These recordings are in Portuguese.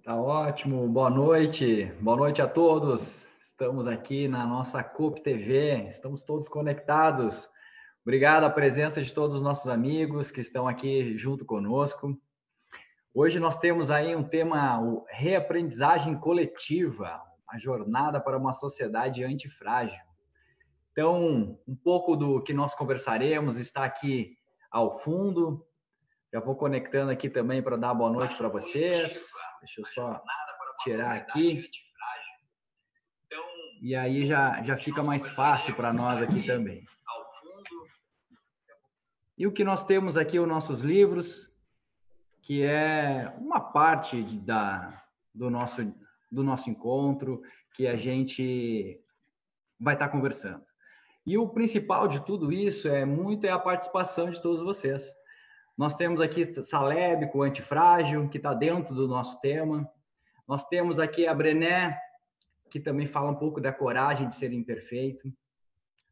Tá ótimo, boa noite a todos. Estamos aqui na nossa COP TV, estamos todos conectados. Obrigado à presença de todos os nossos amigos que estão aqui junto conosco. Hoje nós temos aí um tema, o reaprendizagem coletiva, a jornada para uma sociedade antifrágil. Então, um pouco do que nós conversaremos está aqui ao fundo. Já vou conectando aqui também para dar boa noite para vocês. Deixa eu só tirar aqui. E aí já fica mais fácil para nós aqui também. E o que nós temos aqui, os nossos livros, que é uma parte do nosso encontro, que a gente vai estar conversando. E o principal de tudo isso é a participação de todos vocês. Nós temos aqui Saleb com o Antifrágil, que está dentro do nosso tema. Nós temos aqui a Brené, que também fala um pouco da coragem de ser imperfeito.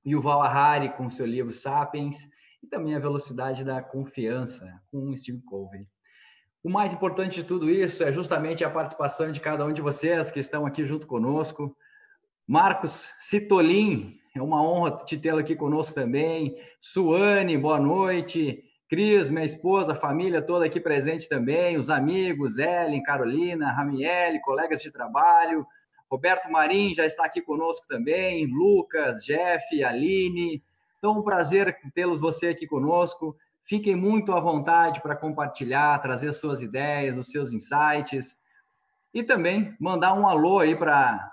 E o Yuval Harari com seu livro Sapiens. E também a velocidade da confiança, com o Steve Covey. O mais importante de tudo isso é justamente a participação de cada um de vocês que estão aqui junto conosco. Marcos Citolin, é uma honra te tê-lo aqui conosco também. Suane, boa noite. Cris, minha esposa, a família toda aqui presente também. Os amigos, Ellen, Carolina, Ramiele, colegas de trabalho. Roberto Marim já está aqui conosco também. Lucas, Jeff, Aline. Então, um prazer tê-los você aqui conosco. Fiquem muito à vontade para compartilhar, trazer suas ideias, os seus insights. E também mandar um alô aí para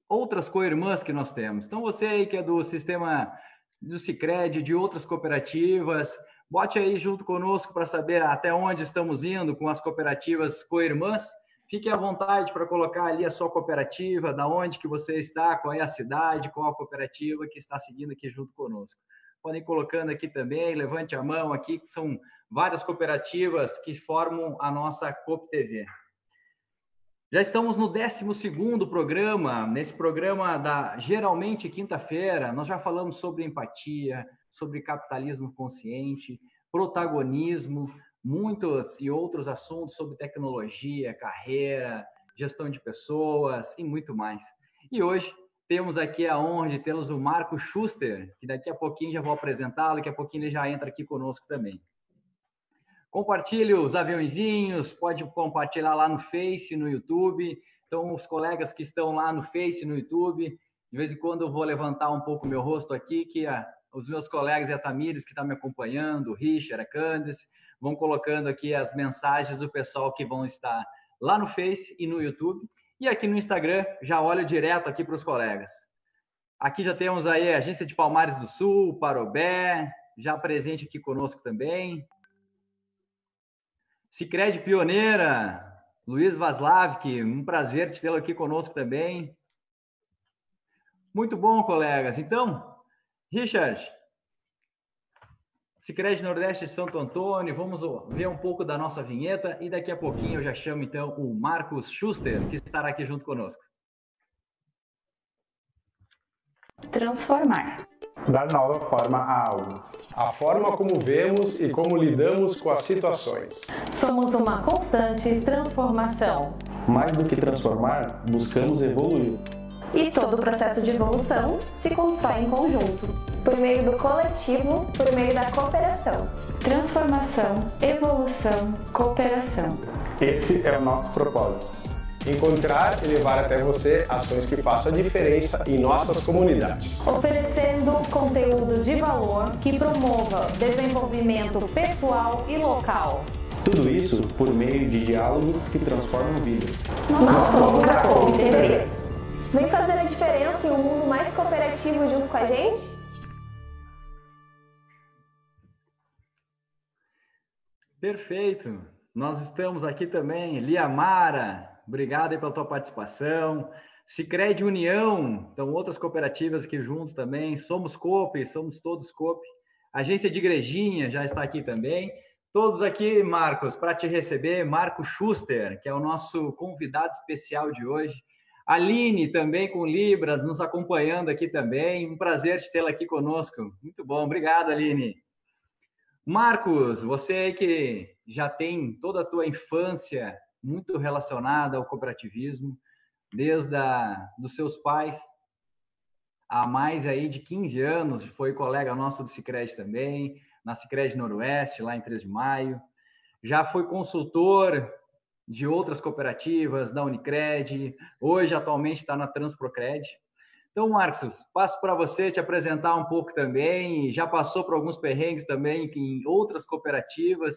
outras co-irmãs que nós temos. Então, você aí que é do sistema do Sicredi, de outras cooperativas, bote aí junto conosco para saber até onde estamos indo com as cooperativas co-irmãs. Fique à vontade para colocar ali a sua cooperativa, da onde que você está, qual é a cidade, qual a cooperativa que está seguindo aqui junto conosco. Podem ir colocando aqui também, levante a mão aqui, que são várias cooperativas que formam a nossa COP TV. Já estamos no 12º programa. Nesse programa geralmente quinta-feira, nós já falamos sobre empatia, sobre capitalismo consciente, protagonismo, muitos e outros assuntos sobre tecnologia, carreira, gestão de pessoas e muito mais. E hoje temos aqui a honra de tê-los o Marco Schuster, que daqui a pouquinho já vou apresentá-lo, daqui a pouquinho ele já entra aqui conosco também. Compartilhe os aviãozinhos, pode compartilhar lá no Face, no YouTube. Então, os colegas que estão lá no Face, no YouTube, de vez em quando eu vou levantar um pouco o meu rosto aqui, que os meus colegas e a Tamires, que está me acompanhando, o Richard, a Candice, vão colocando aqui as mensagens do pessoal que vão estar lá no Face e no YouTube. E aqui no Instagram, já olho direto aqui para os colegas. Aqui já temos aí a Agência de Palmares do Sul, Parobé, já presente aqui conosco também. Sicredi Pioneira, Luiz Vaslavski, um prazer te tê-lo aqui conosco também. Muito bom, colegas. Então, Richard, Sicredi Nordeste de Santo Antônio, vamos ver um pouco da nossa vinheta e daqui a pouquinho eu já chamo então o Marcos Schuster, que estará aqui junto conosco. Transformar. Dar nova forma a algo. A forma como vemos e como lidamos com as situações. Somos uma constante transformação. Mais do que transformar, buscamos evoluir. E todo o processo de evolução se constrói em conjunto, por meio do coletivo, por meio da cooperação. Transformação, evolução, cooperação. Esse é o nosso propósito. Encontrar e levar até você ações que façam a diferença em nossas comunidades. Oferecendo conteúdo de valor que promova desenvolvimento pessoal e local. Tudo isso por meio de diálogos que transformam vidas. Nós somos a COP TV. Vem fazer a diferença em um mundo mais cooperativo junto com a gente? Perfeito. Nós estamos aqui também, Liamara. Obrigado aí pela tua participação. Sicredi União, então outras cooperativas aqui junto também. Somos COP, somos todos COP. Agência de Igrejinha já está aqui também. Todos aqui, Marcos, para te receber. Marco Schuster, que é o nosso convidado especial de hoje. Aline, também com Libras, nos acompanhando aqui também. Um prazer te tê-la aqui conosco. Muito bom, obrigado, Aline. Marcos, você aí que já tem toda a tua infância muito relacionada ao cooperativismo, desde dos seus pais, há mais aí de 15 anos, foi colega nosso do Sicredi também, na Sicredi Noroeste, lá em 3 de Maio. Já foi consultor de outras cooperativas, da Unicred, hoje atualmente está na Transprocred. Então, Marcos, passo para você te apresentar um pouco também, já passou por alguns perrengues também em outras cooperativas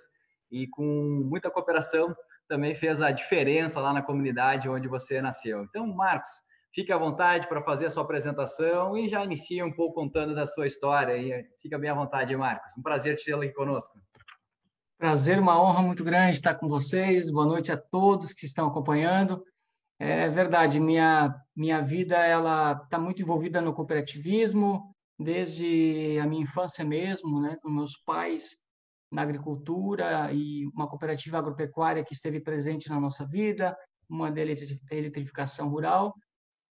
e com muita cooperação também fez a diferença lá na comunidade onde você nasceu. Então, Marcos, fique à vontade para fazer a sua apresentação e já inicia um pouco contando da sua história. E fica bem à vontade, Marcos. Um prazer te tê-lo aqui conosco. Prazer, uma honra muito grande estar com vocês. Boa noite a todos que estão acompanhando. É verdade, minha vida ela está muito envolvida no cooperativismo, desde a minha infância mesmo, né, com meus pais na agricultura e uma cooperativa agropecuária que esteve presente na nossa vida, uma da eletrificação rural.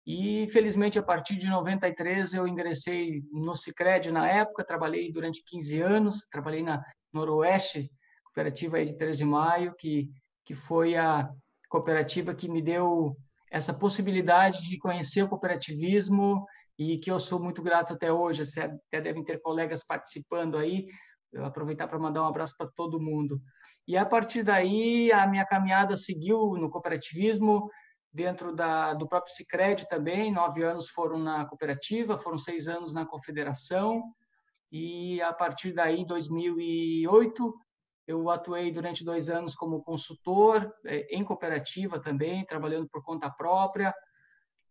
E, felizmente, a partir de 93, eu ingressei no Sicredi na época, trabalhei durante 15 anos, trabalhei na Noroeste, cooperativa aí de 3 de Maio, que foi a cooperativa que me deu essa possibilidade de conhecer o cooperativismo e que eu sou muito grato até hoje. Você até devem ter colegas participando aí. Eu vou aproveitar para mandar um abraço para todo mundo. E, a partir daí, a minha caminhada seguiu no cooperativismo, dentro do próprio Sicredi também. 9 anos foram na cooperativa, foram 6 anos na confederação. E, a partir daí, em 2008, eu atuei durante 2 anos como consultor em cooperativa também, trabalhando por conta própria.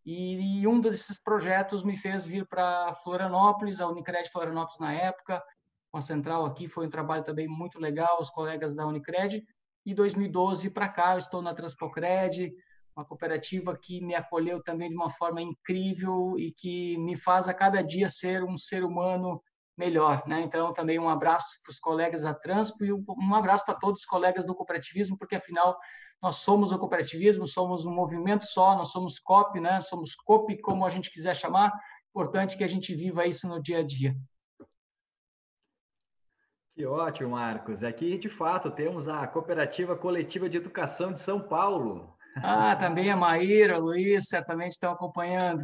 E um desses projetos me fez vir para Florianópolis, a Unicred Florianópolis na época, com a central aqui. Foi um trabalho também muito legal, os colegas da Unicred. E 2012 para cá, eu estou na Transprocred, uma cooperativa que me acolheu também de uma forma incrível e que me faz a cada dia ser um ser humano melhor, né? Então, também um abraço para os colegas da Transpo e um abraço para todos os colegas do cooperativismo, porque, afinal, nós somos o cooperativismo, somos um movimento só, nós somos COP, né? Somos COP, como a gente quiser chamar. Importante que a gente viva isso no dia a dia. Que ótimo, Marcos. Aqui, de fato, temos a Cooperativa Coletiva de Educação de São Paulo. Também a Maíra, o Luiz, certamente estão acompanhando.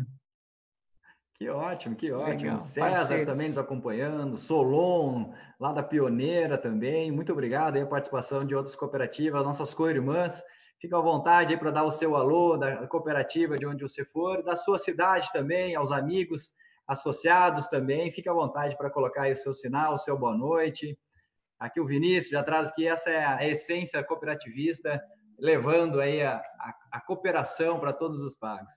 Que ótimo, que ótimo. Legal. César Parceiros também nos acompanhando, Solon, lá da Pioneira também. Muito obrigado aí a participação de outras cooperativas, nossas co-irmãs. Fica à vontade aí para dar o seu alô da cooperativa de onde você for, da sua cidade também, aos amigos, associados também. Fica à vontade para colocar aí o seu sinal, o seu boa noite. Aqui o Vinícius já traz que essa é a essência cooperativista, levando aí a cooperação para todos os pagos.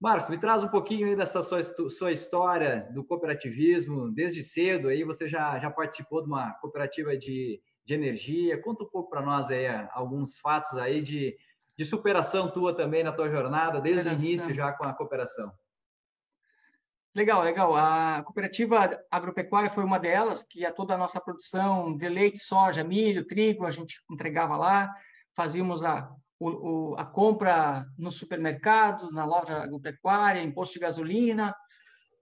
Marcos, me traz um pouquinho aí dessa sua história do cooperativismo. Desde cedo aí você já participou de uma cooperativa de energia. Conta um pouco para nós aí alguns fatos aí de superação tua também na tua jornada, desde o início já com a cooperação. Legal, legal. A cooperativa agropecuária foi uma delas, que toda a nossa produção de leite, soja, milho, trigo, a gente entregava lá, fazíamos a compra no supermercado, na loja agropecuária, em posto de gasolina,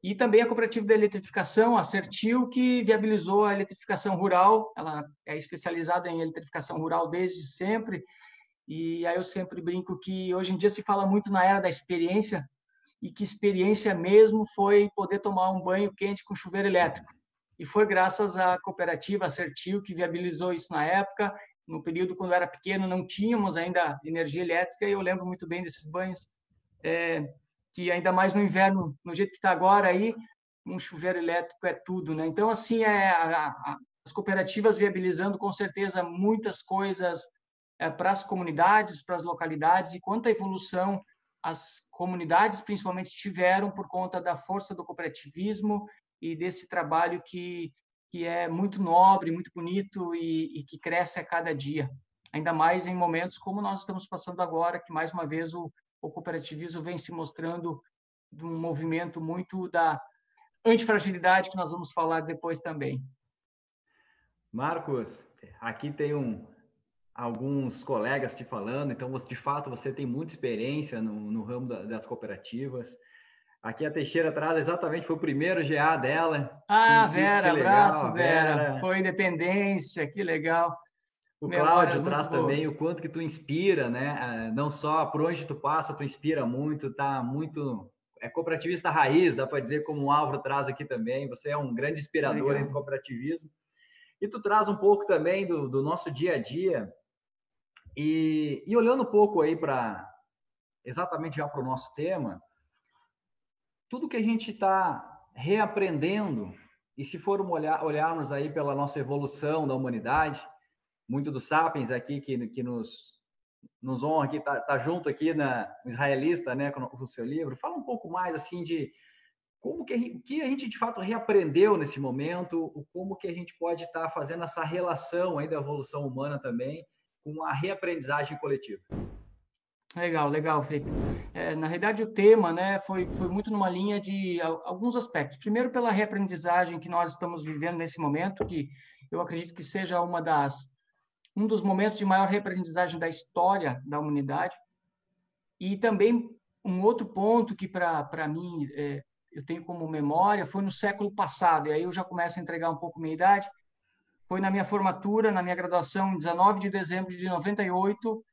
e também a cooperativa da eletrificação, a Certil, que viabilizou a eletrificação rural. Ela é especializada em eletrificação rural desde sempre, e aí eu sempre brinco que hoje em dia se fala muito na era da experiência, e que experiência mesmo foi poder tomar um banho quente com chuveiro elétrico. E foi graças à cooperativa Certil que viabilizou isso na época. No período, quando eu era pequeno, não tínhamos ainda energia elétrica, e eu lembro muito bem desses banhos, que ainda mais no inverno, no jeito que está agora aí, um chuveiro elétrico é tudo, né? Então, assim, as cooperativas viabilizando, com certeza, muitas coisas para as comunidades, para as localidades, e quanta evolução as comunidades, principalmente, tiveram por conta da força do cooperativismo e desse trabalho que é muito nobre, muito bonito e que cresce a cada dia. Ainda mais em momentos como nós estamos passando agora, que, mais uma vez, o cooperativismo vem se mostrando de um movimento muito da antifragilidade, que nós vamos falar depois também. Marcos, aqui tem alguns colegas te falando, então, de fato, você tem muita experiência no ramo das cooperativas. Aqui a Teixeira traz exatamente, foi o primeiro GA dela. Vera, que legal, abraço, Vera. Foi independência, que legal. O Cláudio traz também o quanto que tu inspira, né? Não só por onde tu passa, tu inspira muito, tá muito... É cooperativista raiz, dá para dizer, como o Álvaro traz aqui também. Você é um grande inspirador do cooperativismo. E tu traz um pouco também do nosso dia a dia. E olhando um pouco aí para... Exatamente já para o nosso tema, tudo que a gente está reaprendendo, e se formos olharmos aí pela nossa evolução da humanidade, muito dos Sapiens aqui que nos honra aqui, tá junto aqui no Israelista, né, com o seu livro. Fala um pouco mais assim de como que a gente de fato reaprendeu nesse momento, como que a gente pode estar fazendo essa relação aí da evolução humana também com a reaprendizagem coletiva. Legal, Felipe. Na realidade, o tema, né, foi muito numa linha de alguns aspectos. Primeiro, pela reaprendizagem que nós estamos vivendo nesse momento, que eu acredito que seja um dos momentos de maior reaprendizagem da história da humanidade. E também um outro ponto que, para mim, eu tenho como memória, foi no século passado, e aí eu já começo a entregar um pouco minha idade. Foi na minha formatura, na minha graduação, em 19 de dezembro de 98,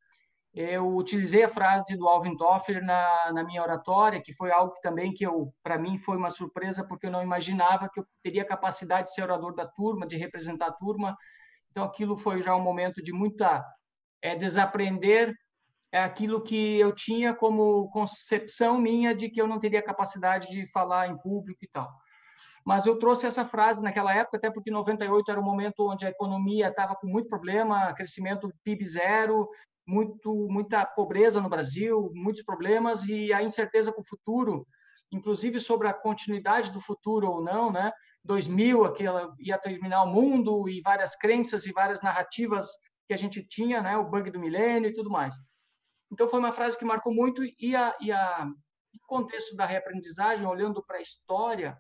eu utilizei a frase do Alvin Toffler na minha oratória, que foi algo que também para mim foi uma surpresa, porque eu não imaginava que eu teria capacidade de ser orador da turma, de representar a turma. Então, aquilo foi já um momento de muita desaprender aquilo que eu tinha como concepção minha de que eu não teria capacidade de falar em público e tal. Mas eu trouxe essa frase naquela época, até porque 98 era um momento onde a economia estava com muito problema, crescimento PIB zero, muita pobreza no Brasil, muitos problemas, e a incerteza com o futuro, inclusive sobre a continuidade do futuro ou não, né? 2000, aquela ia terminar o mundo, e várias crenças e várias narrativas que a gente tinha, né? O bug do milênio e tudo mais. Então, foi uma frase que marcou muito, e o contexto da reaprendizagem, olhando para a história,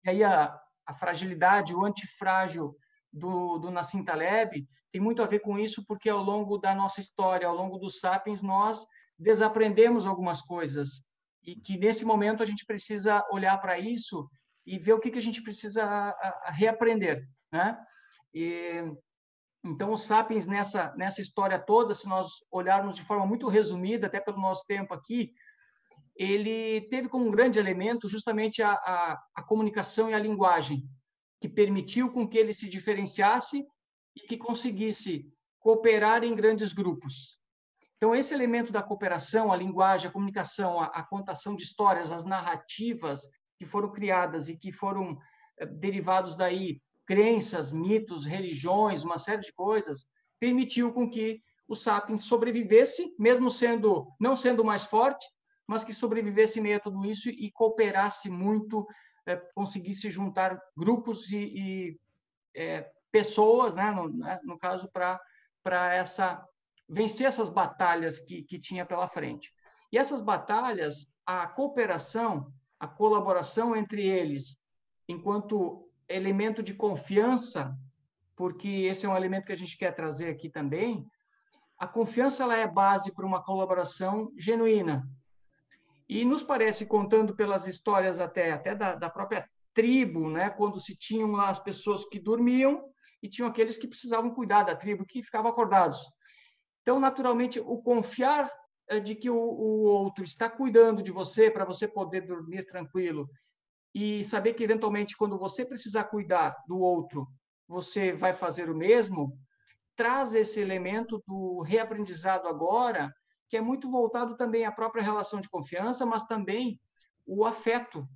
e aí a fragilidade, o antifrágil do Nassim Taleb, tem muito a ver com isso, porque ao longo da nossa história, ao longo dos Sapiens, nós desaprendemos algumas coisas, e que nesse momento a gente precisa olhar para isso e ver o que a gente precisa reaprender, né? Então, os Sapiens, nessa história toda, se nós olharmos de forma muito resumida, até pelo nosso tempo aqui, ele teve como um grande elemento justamente a comunicação e a linguagem, que permitiu com que ele se diferenciasse e que conseguisse cooperar em grandes grupos. Então, esse elemento da cooperação, a linguagem, a comunicação, a contação de histórias, as narrativas que foram criadas e que foram derivados daí, crenças, mitos, religiões, uma série de coisas, permitiu com que o Sapiens sobrevivesse, mesmo não sendo mais forte, mas que sobrevivesse em meio a tudo isso e cooperasse muito, conseguisse juntar grupos e pessoas, né, no caso, para vencer essas batalhas que tinha pela frente. E essas batalhas, a cooperação, a colaboração entre eles, enquanto elemento de confiança, porque esse é um elemento que a gente quer trazer aqui também, a confiança ela é base para uma colaboração genuína. E nos parece, contando pelas histórias até da própria tribo, né, quando se tinham lá as pessoas que dormiam e tinham aqueles que precisavam cuidar da tribo, que ficavam acordados. Então, naturalmente, o confiar de que o outro está cuidando de você para você poder dormir tranquilo e saber que, eventualmente, quando você precisar cuidar do outro, você vai fazer o mesmo, traz esse elemento do reaprendizado agora, que é muito voltado também à própria relação de confiança, mas também o afeto.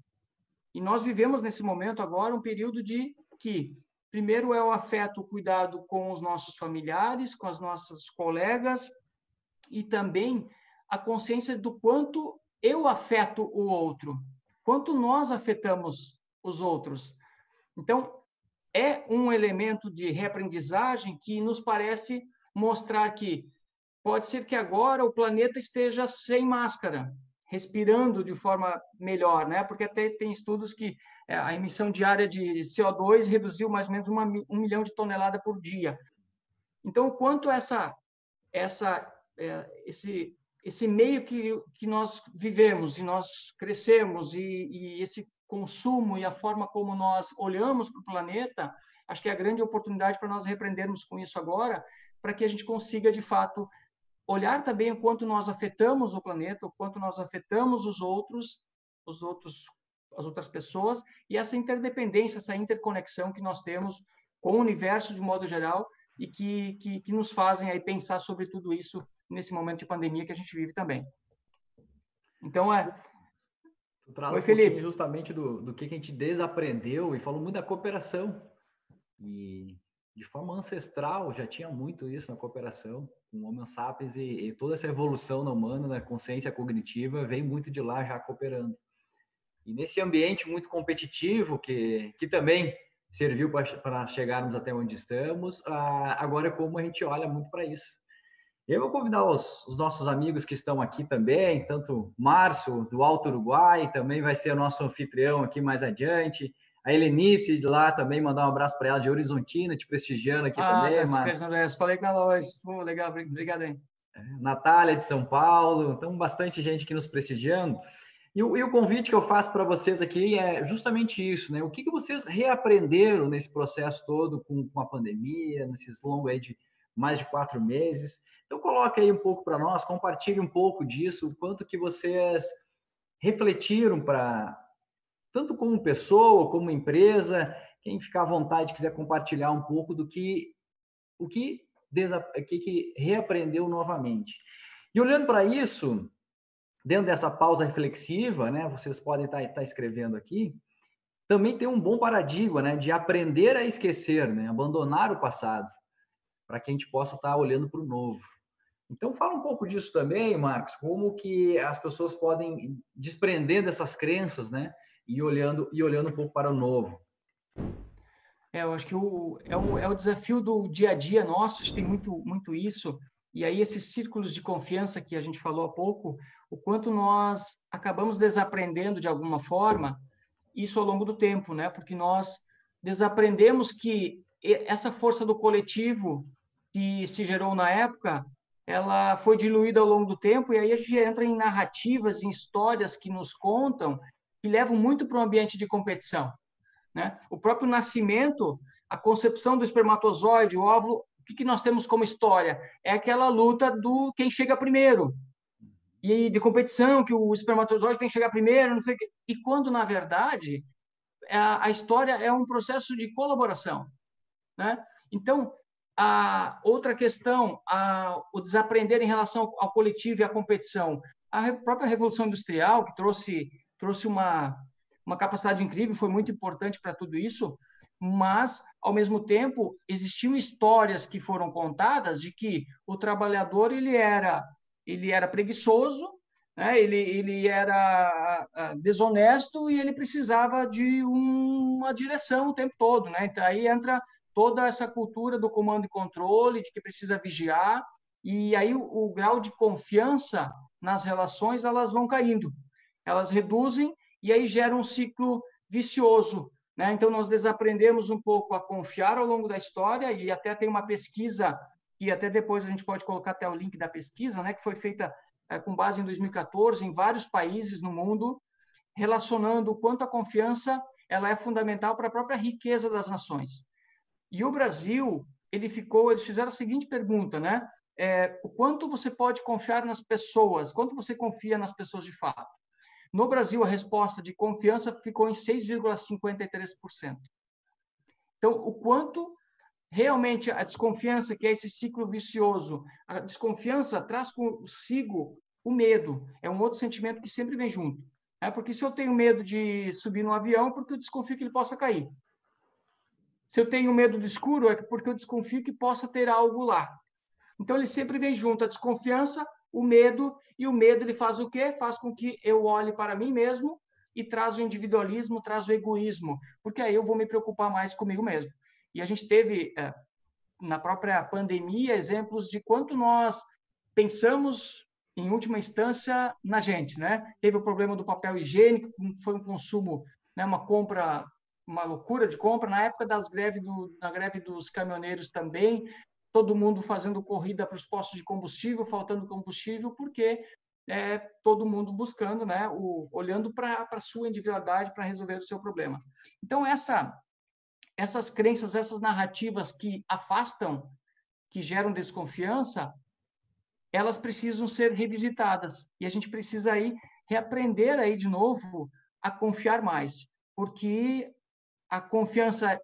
E nós vivemos nesse momento agora um período de que, primeiro, é o afeto, o cuidado com os nossos familiares, com as nossas colegas, e também a consciência do quanto eu afeto o outro, quanto nós afetamos os outros. Então, é um elemento de reaprendizagem que nos parece mostrar que pode ser que agora o planeta esteja sem máscara, respirando de forma melhor, né? Porque até tem estudos que a emissão diária de CO2 reduziu mais ou menos 1 milhão de toneladas por dia. Então, o quanto esse meio que nós vivemos e nós crescemos e esse consumo e a forma como nós olhamos para o planeta, acho que é a grande oportunidade para nós reaprendermos com isso agora, para que a gente consiga, de fato, olhar também o quanto nós afetamos o planeta, o quanto nós afetamos as outras pessoas, e essa interdependência, essa interconexão que nós temos com o universo de modo geral, e que nos fazem aí pensar sobre tudo isso nesse momento de pandemia que a gente vive também. Então, Tu traz Oi, um Felipe. pouquinho justamente do que a gente desaprendeu, e falou muito da cooperação. E de forma ancestral já tinha muito isso na cooperação, com o Homo sapiens, e toda essa evolução na humana, na consciência cognitiva, vem muito de lá já cooperando. E nesse ambiente muito competitivo, que também serviu para chegarmos até onde estamos, agora é como a gente olha muito para isso. Eu vou convidar os nossos amigos que estão aqui também, tanto Márcio, do Alto Uruguai, também vai ser o nosso anfitrião aqui mais adiante. A Helenice de lá também, mandar um abraço para ela, de Horizontina, te prestigiando aqui também, Márcio. Falei com ela hoje. Legal, obrigado aí. Natália de São Paulo, então bastante gente aqui nos prestigiando. E o convite que eu faço para vocês aqui é justamente isso, né? O que vocês reaprenderam nesse processo todo com a pandemia, nesses longos aí de mais de 4 meses? Então, coloque aí um pouco para nós, compartilhe um pouco disso, o quanto que vocês refletiram tanto como pessoa, como empresa, quem ficar à vontade quiser compartilhar um pouco o que reaprendeu novamente. E olhando para isso, dentro dessa pausa reflexiva, né, vocês podem estar escrevendo aqui, também tem um bom paradigma, né, de aprender a esquecer, né, abandonar o passado, para que a gente possa estar olhando para o novo. Então, fala um pouco disso também, Marcos, como que as pessoas podem desprender dessas crenças, né, e olhando um pouco para o novo. Eu acho que é o desafio do dia a dia nosso, a gente tem muito isso, e aí esses círculos de confiança que a gente falou há pouco, o quanto nós acabamos desaprendendo de alguma forma isso ao longo do tempo, né? Porque nós desaprendemos que essa força do coletivo que se gerou na época, ela foi diluída ao longo do tempo, e aí a gente entra em narrativas, em histórias que nos contam, que levam muito para um ambiente de competição, né? O próprio nascimento, a concepção do espermatozoide, o óvulo, o que nós temos como história? É aquela luta do quem chega primeiro, e de competição, que o espermatozoide tem que chegar primeiro, não sei o quê. E quando, na verdade, a história é um processo de colaboração, né? Então, a outra questão, o desaprender em relação ao coletivo e à competição. A própria Revolução Industrial, que trouxe uma capacidade incrível, foi muito importante para tudo isso, mas, ao mesmo tempo, existiam histórias que foram contadas de que o trabalhador ele era preguiçoso, né? Ele era desonesto e ele precisava de uma direção o tempo todo, né? Então, aí entra toda essa cultura do comando e controle, de que precisa vigiar, e aí o grau de confiança nas relações, elas vão caindo, elas reduzem, e aí gera um ciclo vicioso, né? Então, nós desaprendemos um pouco a confiar ao longo da história, e até tem uma pesquisa, que até depois a gente pode colocar até o link da pesquisa, né, que foi feita com base em 2014, em vários países no mundo, relacionando o quanto a confiança ela é fundamental para a própria riqueza das nações. E o Brasil, eles fizeram a seguinte pergunta, né? O quanto você pode confiar nas pessoas? Quanto você confia nas pessoas de fato? No Brasil, a resposta de confiança ficou em 6,53%. Então, o quanto realmente a desconfiança, que é esse ciclo vicioso, a desconfiança traz consigo o medo. É um outro sentimento que sempre vem junto. Porque se eu tenho medo de subir no avião, porque eu desconfio que ele possa cair. Se eu tenho medo do escuro, é porque eu desconfio que possa ter algo lá. Então, ele sempre vem junto, a desconfiança, o medo, e o medo ele faz o quê? Faz com que eu olhe para mim mesmo e traz o individualismo, traz o egoísmo, porque aí eu vou me preocupar mais comigo mesmo. E a gente teve, na própria pandemia, exemplos de quanto nós pensamos, em última instância, na gente, né? Teve o problema do papel higiênico, foi um consumo, né, uma compra, uma loucura de compra. Na época da greve dos caminhoneiros também, todo mundo fazendo corrida para os postos de combustível, faltando combustível, porque todo mundo buscando, né, olhando para a sua individualidade para resolver o seu problema. Então, essas crenças, essas narrativas que afastam, que geram desconfiança, elas precisam ser revisitadas. E a gente precisa aí reaprender aí de novo a confiar mais, porque a confiança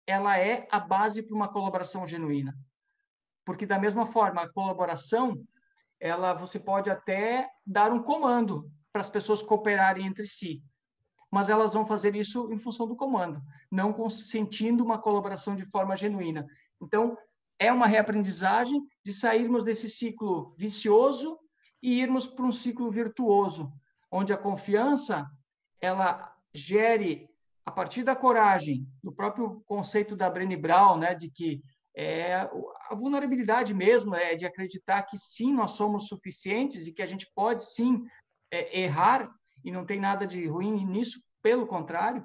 ela é a base para uma colaboração genuína. Porque da mesma forma, a colaboração, você pode até dar um comando para as pessoas cooperarem entre si, mas elas vão fazer isso em função do comando, não consentindo uma colaboração de forma genuína. Então, é uma reaprendizagem de sairmos desse ciclo vicioso e irmos para um ciclo virtuoso, onde a confiança ela gere, a partir da coragem, do próprio conceito da Brené Brown, né, de que a vulnerabilidade mesmo é de acreditar que sim, nós somos suficientes e que a gente pode sim errar, e não tem nada de ruim nisso, pelo contrário,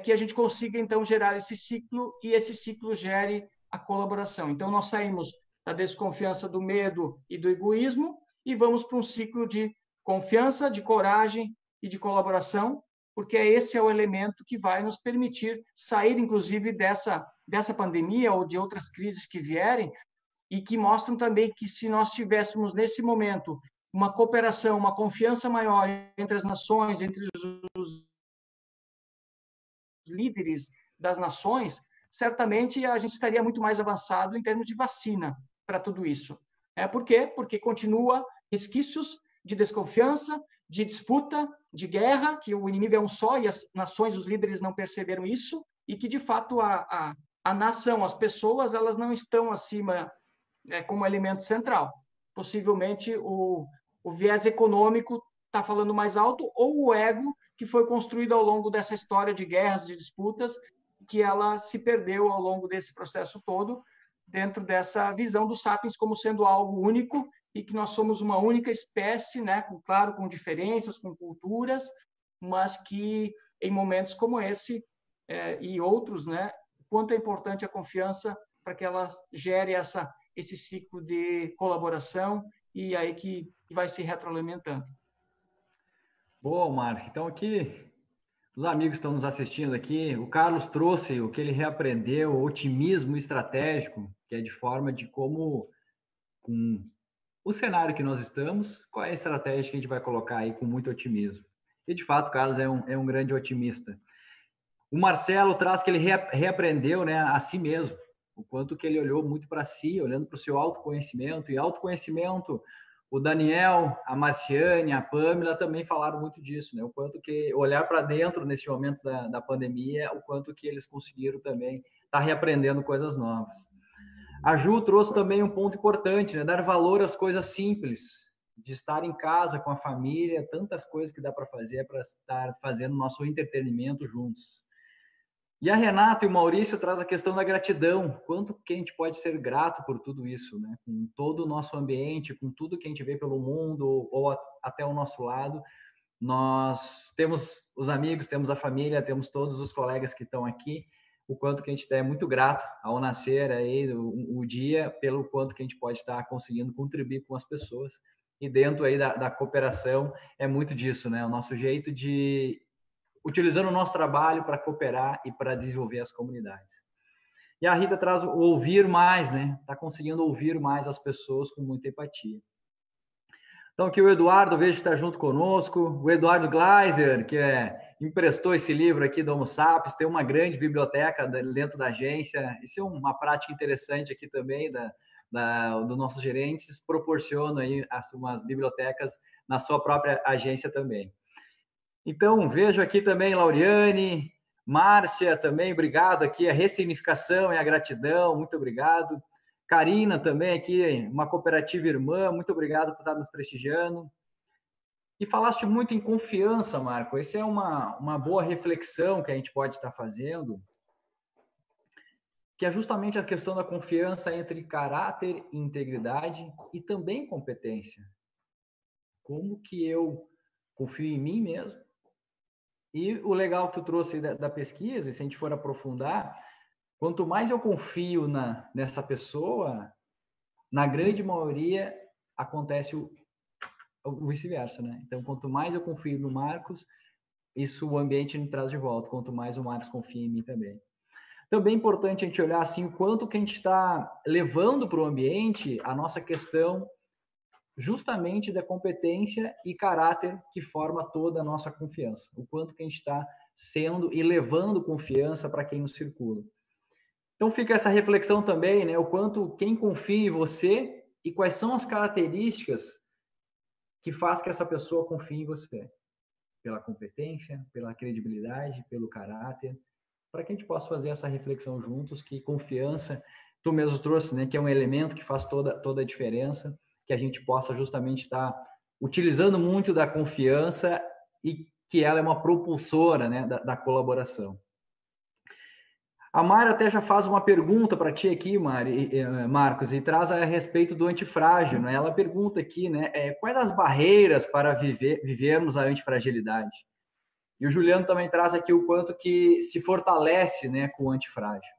que a gente consiga então gerar esse ciclo e esse ciclo gere a colaboração. Então nós saímos da desconfiança, do medo e do egoísmo e vamos para um ciclo de confiança, de coragem e de colaboração, porque esse é o elemento que vai nos permitir sair, inclusive, dessa pandemia ou de outras crises que vierem, e que mostram também que se nós tivéssemos, nesse momento, uma cooperação, uma confiança maior entre as nações, entre os líderes das nações, certamente a gente estaria muito mais avançado em termos de vacina para tudo isso. Por quê? Porque continua resquícios de desconfiança, de disputa, de guerra, que o inimigo é um só e as nações, os líderes não perceberam isso, e que, de fato, a nação, as pessoas, elas não estão acima como elemento central. Possivelmente, o viés econômico está falando mais alto, ou o ego, que foi construído ao longo dessa história de guerras, de disputas, que ela se perdeu ao longo desse processo todo, dentro dessa visão dos sapiens como sendo algo único e que nós somos uma única espécie, né, claro, com diferenças, com culturas, mas que em momentos como esse e outros, né, quanto é importante a confiança para que ela gere esse ciclo de colaboração e aí que vai se retroalimentando. Boa, Márcio. Então aqui, os amigos estão nos assistindo aqui, o Carlos trouxe o que ele reaprendeu, o otimismo estratégico, que é de forma de como, com o cenário que nós estamos, qual é a estratégia que a gente vai colocar aí com muito otimismo. E, de fato, o Carlos é um grande otimista. O Marcelo traz que ele reaprendeu, né, a si mesmo, o quanto que ele olhou muito para si, olhando para o seu autoconhecimento. E autoconhecimento, o Daniel, a Marciane, a Pamela também falaram muito disso, né? O quanto que olhar para dentro nesse momento da pandemia, o quanto que eles conseguiram também estar reaprendendo coisas novas. A Ju trouxe também um ponto importante, né? Dar valor às coisas simples, de estar em casa com a família, tantas coisas que dá para fazer para estar fazendo nosso entretenimento juntos. E a Renata e o Maurício traz a questão da gratidão, quanto que a gente pode ser grato por tudo isso, né? Com todo o nosso ambiente, com tudo que a gente vê pelo mundo ou até o nosso lado. Nós temos os amigos, temos a família, temos todos os colegas que estão aqui, o quanto que a gente é muito grato ao nascer aí o dia, pelo quanto que a gente pode estar conseguindo contribuir com as pessoas. E dentro aí da cooperação é muito disso, né? O nosso jeito de utilizando o nosso trabalho para cooperar e para desenvolver as comunidades. E a Rita traz o ouvir mais, né? Está conseguindo ouvir mais as pessoas com muita empatia. Então, aqui o Eduardo, vejo que está junto conosco. O Eduardo Gleiser, que emprestou esse livro aqui do Homo Sapiens, tem uma grande biblioteca dentro da agência. Isso é uma prática interessante aqui também dos nossos gerentes, proporcionam aí umas bibliotecas na sua própria agência também. Então, vejo aqui também Lauriane, Márcia também, obrigado aqui, a ressignificação e a gratidão, muito obrigado. Karina também aqui, uma cooperativa irmã, muito obrigado por estar nos prestigiando. E falaste muito em confiança, Marco, essa é uma boa reflexão que a gente pode estar fazendo, que é justamente a questão da confiança entre caráter e integridade e também competência. Como que eu confio em mim mesmo? E o legal que tu trouxe da pesquisa, se a gente for aprofundar, quanto mais eu confio nessa pessoa, na grande maioria acontece o vice-versa, né? Então, quanto mais eu confio no Marcos, isso o ambiente me traz de volta. Quanto mais o Marcos confia em mim também. Também é importante a gente olhar assim, o quanto que a gente está levando para o ambiente a nossa questão justamente da competência e caráter que forma toda a nossa confiança. O quanto que a gente está sendo e levando confiança para quem nos circula. Então fica essa reflexão também, né? O quanto quem confia em você e quais são as características que faz que essa pessoa confie em você. Pela competência, pela credibilidade, pelo caráter, para que a gente possa fazer essa reflexão juntos, que confiança, tu mesmo trouxe, né? Que é um elemento que faz toda a diferença, que a gente possa justamente estar utilizando muito da confiança e que ela é uma propulsora, né, da colaboração. A Mari até já faz uma pergunta para ti aqui, Marcos, e traz a respeito do antifrágil, né? Ela pergunta aqui, né, quais as barreiras para vivermos a antifragilidade? E o Juliano também traz aqui o quanto que se fortalece, né, com o antifrágil.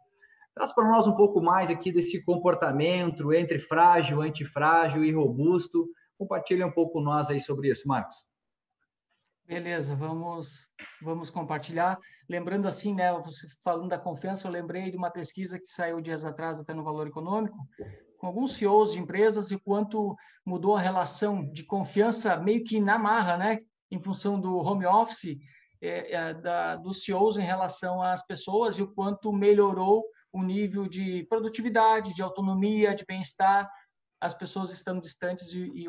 Traz para nós um pouco mais aqui desse comportamento entre frágil, antifrágil e robusto. Compartilha um pouco nós aí sobre isso, Marcos. Beleza, vamos compartilhar. Lembrando assim, né, você falando da confiança, eu lembrei de uma pesquisa que saiu dias atrás até no Valor Econômico, com alguns CEOs de empresas e quanto mudou a relação de confiança meio que na marra, né, em função do home office, dos CEOs em relação às pessoas e o quanto melhorou o nível de produtividade, de autonomia, de bem-estar, as pessoas estando distantes e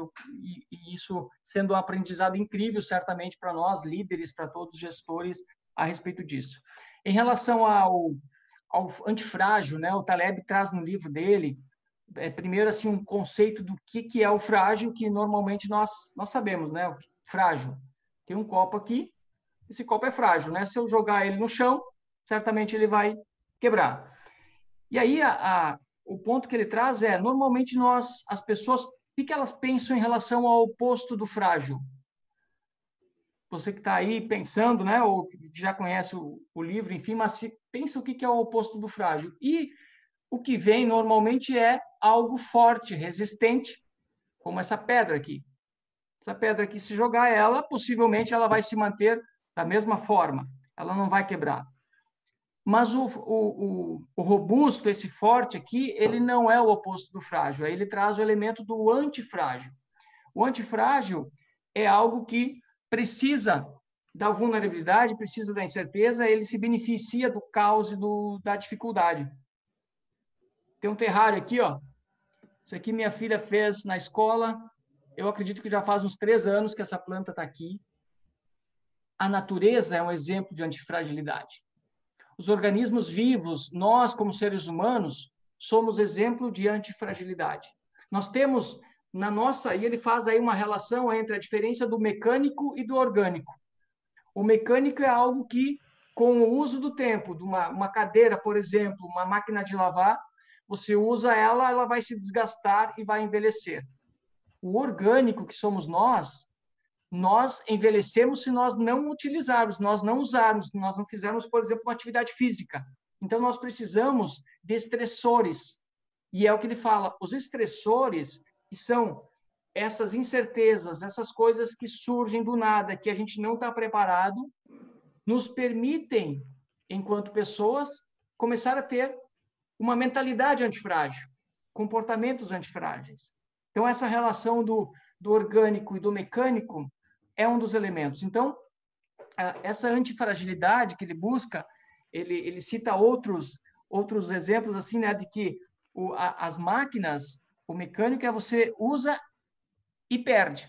isso sendo um aprendizado incrível, certamente, para nós, líderes, para todos os gestores, a respeito disso. Em relação ao antifrágil, né, o Taleb traz no livro dele, primeiro, assim, um conceito do que é o frágil, que normalmente nós sabemos, né, o frágil. Tem um copo aqui, esse copo é frágil, né? Se eu jogar ele no chão, certamente ele vai quebrar. E aí, o ponto que ele traz é, normalmente as pessoas, o que elas pensam em relação ao oposto do frágil? Você que está aí pensando, né, ou que já conhece o livro, enfim, mas pensa o que é o oposto do frágil. E o que vem normalmente é algo forte, resistente, como essa pedra aqui. Essa pedra aqui, se jogar ela, possivelmente ela vai se manter da mesma forma, ela não vai quebrar. Mas o robusto, esse forte aqui, ele não é o oposto do frágil. Aí ele traz o elemento do antifrágil. O antifrágil é algo que precisa da vulnerabilidade, precisa da incerteza, ele se beneficia do caos e da dificuldade. Tem um terrário aqui, ó. Isso aqui minha filha fez na escola. Eu acredito que já faz uns 3 anos que essa planta está aqui. A natureza é um exemplo de antifragilidade. Os organismos vivos, nós como seres humanos, somos exemplo de antifragilidade. Nós temos na nossa, e ele faz aí uma relação entre a diferença do mecânico e do orgânico. O mecânico é algo que, com o uso do tempo, de uma cadeira, por exemplo, uma máquina de lavar, você usa ela, ela vai se desgastar e vai envelhecer. O orgânico, que somos nós envelhecemos se nós não utilizarmos, nós não usarmos, nós não fizermos, por exemplo, uma atividade física. Então, nós precisamos de estressores. E é o que ele fala, os estressores, que são essas incertezas, essas coisas que surgem do nada, que a gente não está preparado, nos permitem, enquanto pessoas, começar a ter uma mentalidade antifrágil, comportamentos antifrágeis. Então, essa relação do orgânico e do mecânico é um dos elementos. Então, essa antifragilidade que ele busca, ele cita outros exemplos, assim, né, de que as máquinas, o mecânico você usa e perde.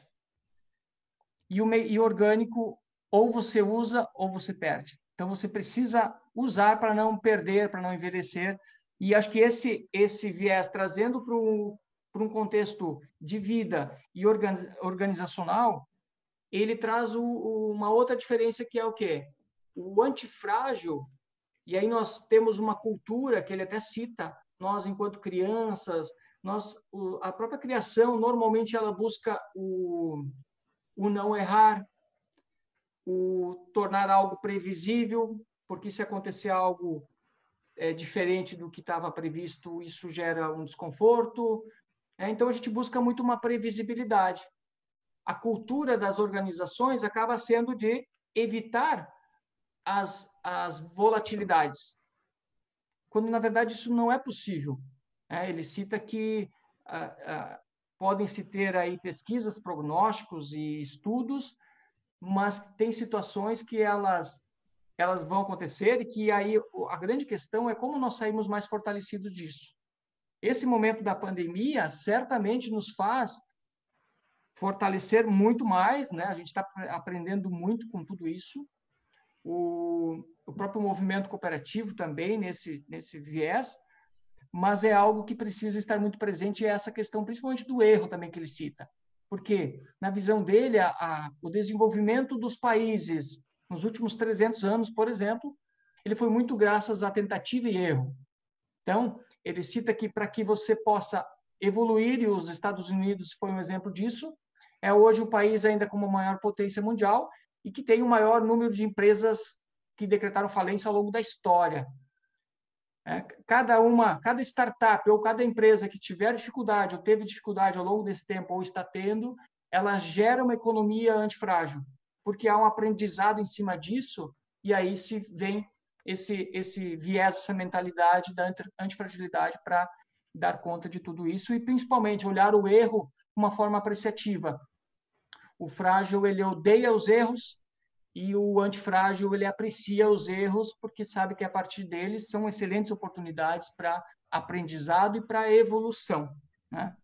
E o orgânico, ou você usa ou você perde. Então, você precisa usar para não perder, para não envelhecer. E acho que esse viés, trazendo para um contexto de vida e organizacional, ele traz uma outra diferença, que é o quê? O antifrágil, e aí nós temos uma cultura que ele até cita, nós enquanto crianças, a própria criação, normalmente ela busca o não errar, o tornar algo previsível, porque se acontecer algo diferente do que estava previsto, isso gera um desconforto. Então, a gente busca muito uma previsibilidade. A cultura das organizações acaba sendo de evitar as volatilidades. quando, na verdade, isso não é possível. Ele cita que podem-se ter aí pesquisas, prognósticos e estudos, mas tem situações que elas vão acontecer e que aí a grande questão é como nós saímos mais fortalecidos disso. Esse momento da pandemia certamente nos faz fortalecer muito mais, né? A gente está aprendendo muito com tudo isso. O próprio movimento cooperativo também nesse viés, mas é algo que precisa estar muito presente, é essa questão, principalmente do erro também que ele cita. Porque, na visão dele, o desenvolvimento dos países nos últimos 300 anos, por exemplo, ele foi muito graças à tentativa e erro. Então, ele cita que para que você possa evoluir, e os Estados Unidos foi um exemplo disso, é hoje o país ainda como a maior potência mundial e que tem o maior número de empresas que decretaram falência ao longo da história. Cada startup ou cada empresa que tiver dificuldade ou teve dificuldade ao longo desse tempo ou está tendo, ela gera uma economia antifrágil, porque há um aprendizado em cima disso e aí se vem esse viés, essa mentalidade da antifragilidade para dar conta de tudo isso e, principalmente, olhar o erro de uma forma apreciativa. O frágil, ele odeia os erros e o antifrágil, ele aprecia os erros porque sabe que, a partir deles, são excelentes oportunidades para aprendizado e para evolução, né?